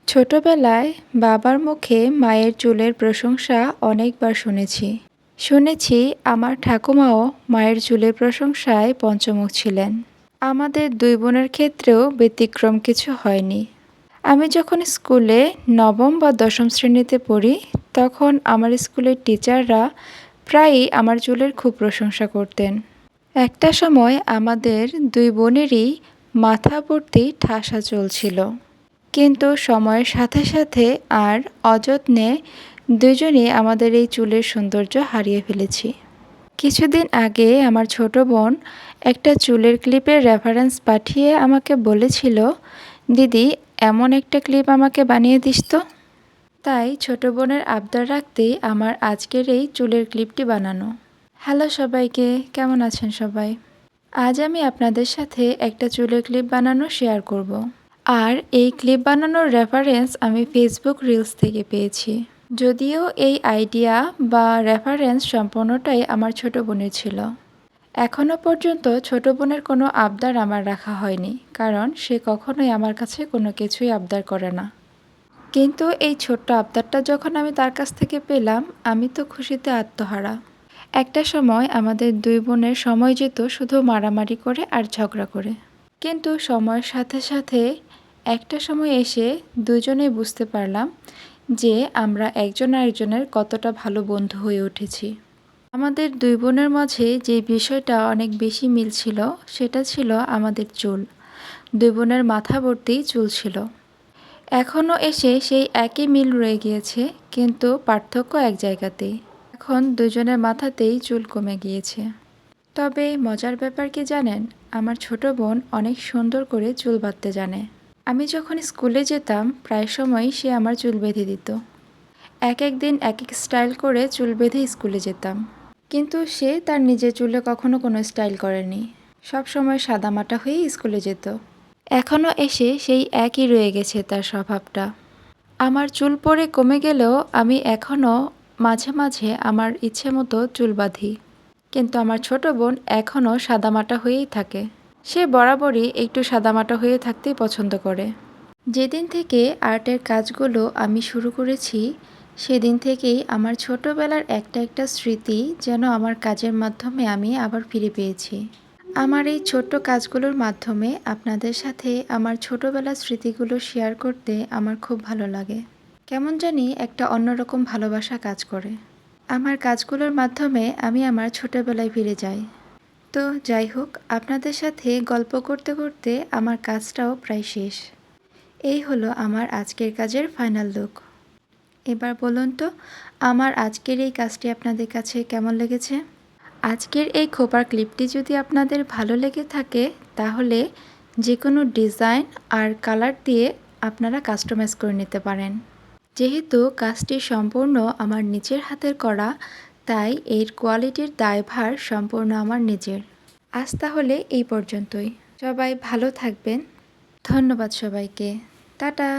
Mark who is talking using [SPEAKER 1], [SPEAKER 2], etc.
[SPEAKER 1] ছোটবেলায় বাবার মুখে মায়ের চুলের প্রশংসা অনেকবার শুনেছি আমার ঠাকুমাও মায়ের চুলের প্রশংসায় পঞ্চমুখ ছিলেন। আমাদের দুই বোনের ক্ষেত্রেও ব্যতিক্রম কিছু হয়নি। আমি যখন স্কুলে নবম বা দশম শ্রেণীতে পড়ি, তখন আমার স্কুলের টিচাররা প্রায়ই আমার চুলের খুব প্রশংসা করতেন। একটা সময় আমাদের দুই বোনেরই মাথা ভর্তি ঠাসা চুল ছিল, কিন্তু সময়ের সাথে সাথে আর অযত্নে দুজনই আমাদের এই চুলের সৌন্দর্য হারিয়ে ফেলেছি। কিছুদিন আগে আমার ছোট বোন একটা চুলের ক্লিপের রেফারেন্স পাঠিয়ে আমাকে বলেছিল, দিদি, এমন একটা ক্লিপ আমাকে বানিয়ে দিস তো। তাই ছোট বোনের আবদার রাখতেই আমার আজকের এই চুলের ক্লিপটি বানানো। হ্যালো সবাইকে, কেমন আছেন সবাই? আজ আমি আপনাদের সাথে একটা চুলের ক্লিপ বানানো শেয়ার করব। আর এই ক্লিপ বানানোর রেফারেন্স আমি ফেসবুক রিলস থেকে পেয়েছি। যদিও এই আইডিয়া বা রেফারেন্স সম্পূর্ণটাই আমার ছোট বোনের ছিল। এখনও পর্যন্ত ছোট বোনের কোনো আবদার আমার রাখা হয়নি, কারণ সে কখনোই আমার কাছে কোনো কিছুই আবদার করে না। কিন্তু এই ছোট্ট আবদারটা যখন আমি তার কাছ থেকে পেলাম, আমি তো খুশিতে আত্মহারা। একটা সময় আমাদের দুই বোনের সময় যেত শুধু মারামারি করে আর ঝগড়া করে। কিন্তু সময়ের সাথে সাথে একটা সময় এসে দুজনেই বুঝতে পারলাম যে আমরা একজন আরেকজনের কতটা ভালো বন্ধু হয়ে উঠেছি। আমাদের দুই বোনের মাঝে যে বিষয়টা অনেক বেশি মিল ছিল, সেটা ছিল আমাদের চুল। দুই বোনের মাথা ভর্তি চুল ছিল। এখনও এসে সেই একই মিল রয়ে গিয়েছে, কিন্তু পার্থক্য এক জায়গাতেই। এখন দুজনের মাথাতেই চুল কমে গিয়েছে। তবে মজার ব্যাপার কি জানেন, আমার ছোট বোন অনেক সুন্দর করে চুল বাঁধতে জানে। আমি যখন স্কুলে যেতাম, প্রায় সময়ই সে আমার চুল বেঁধে দিত। এক এক দিন এক এক স্টাইল করে চুল বেঁধে স্কুলে যেতাম। কিন্তু সে তার নিজের চুলে কখনো কোনো স্টাইল করেনি। সব সময় সাদামাটা হয়েই স্কুলে যেত। এখনও এসে সেই একই রয়ে গেছে তার স্বভাবটা। আমার চুল পড়ে কমে গেলেও আমি এখনও মাঝে মাঝে আমার ইচ্ছে মতো চুল বাঁধি। কিন্তু আমার ছোট বোন এখনও সাদামাটা হয়েই থাকে। সে বরাবরই একটু সাদামাটা হয়ে থাকতেই পছন্দ করে। যেদিন থেকে আর্টের কাজগুলো আমি শুরু করেছি, সেদিন থেকেই আমার ছোটবেলার একটা স্মৃতি যেন আমার কাজের মাধ্যমে আমি আবার ফিরে পেয়েছি। আমার এই ছোট্ট কাজগুলোর মাধ্যমে আপনাদের সাথে আমার ছোটবেলার স্মৃতিগুলো শেয়ার করতে আমার খুব ভালো লাগে। কেমন জানি একটা অন্যরকম ভালোবাসা কাজ করে। আমার কাজগুলোর মাধ্যমে আমি আমার ছোটবেলায় ফিরে যাই। তো যাই হোক, আপনাদের সাথে গল্প করতে করতে আমার কাজটাও প্রায় শেষ। এই হলো আমার আজকের কাজের ফাইনাল লুক। এবার বলুন তো, আমার আজকের এই কাজটি আপনাদের কাছে কেমন লেগেছে? আজকের এই খোপার ক্লিপটি যদি আপনাদের ভালো লেগে থাকে, তাহলে যে কোনো ডিজাইন আর কালার দিয়ে আপনারা কাস্টমাইজ করে নিতে পারেন। যেহেতু কাজটি সম্পূর্ণ আমার নিজের হাতের করা, তাই এর কোয়ালিটির দায়ভার সম্পূর্ণ আমার নিজের। আজ তাহলে এই পর্যন্তই। সবাই ভালো থাকবেন। ধন্যবাদ সবাইকে। টাটা।